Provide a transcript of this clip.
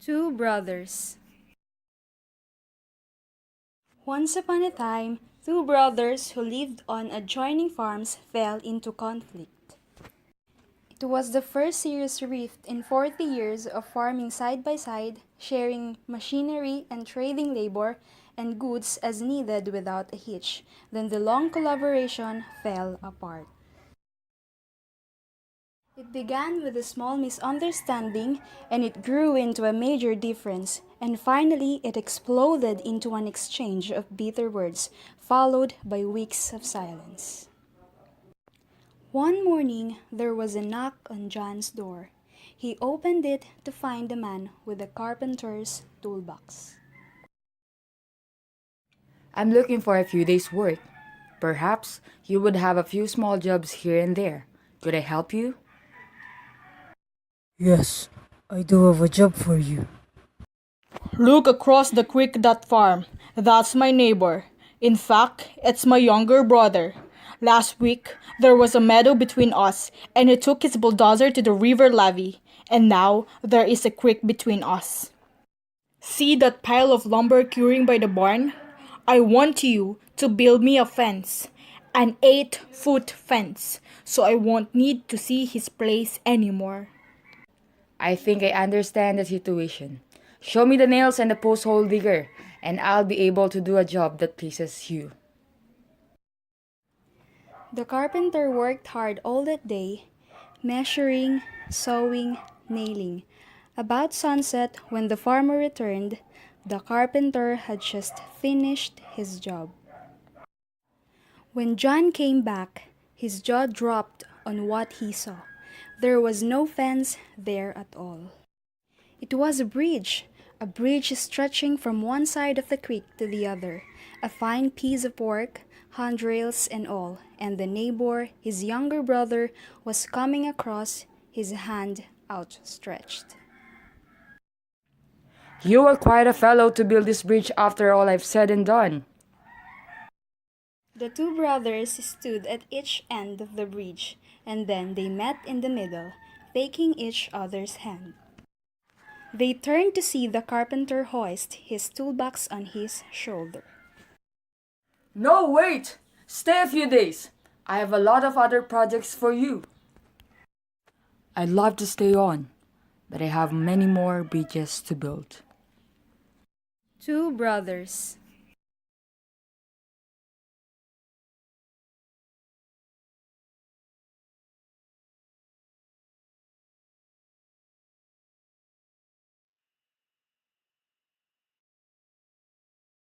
Two brothers. Once upon a time, two brothers who lived on adjoining farms fell into conflict. It was the first serious rift in 40 years of farming side by side, sharing machinery and trading labor and goods as needed without a hitch. Then the long collaboration fell apart. It began with a small misunderstanding and it grew into a major difference, and finally it exploded into an exchange of bitter words, followed by weeks of silence. One morning there was a knock on John's door. He opened it to find a man with a carpenter's toolbox. I'm looking for a few days' work. Perhaps you would have a few small jobs here and there. Could I help you? Yes, I do have a job for you. Look across the creek that farm. That's my neighbor. In fact, it's my younger brother. Last week, there was a meadow between us, and he took his bulldozer to the river levee. And now, there is a creek between us. See that pile of lumber curing by the barn? I want you to build me a fence. An 8-foot fence, so I won't need to see his place anymore. I think I understand the situation. Show me the nails and the post hole digger, and I'll be able to do a job that pleases you. The carpenter worked hard all that day, measuring, sewing, nailing. About sunset, when the farmer returned, the carpenter had just finished his job. When John came back, his jaw dropped on what he saw. There was no fence there at all. It was a bridge stretching from one side of the creek to the other, a fine piece of work, handrails and all, and the neighbor, his younger brother, was coming across, his hand outstretched. You are quite a fellow to build this bridge after all I've said and done. The two brothers stood at each end of the bridge, and then they met in the middle, taking each other's hand. They turned to see the carpenter hoist his toolbox on his shoulder. No, wait! Stay a few days. I have a lot of other projects for you. I'd love to stay on, but I have many more bridges to build. Two brothers.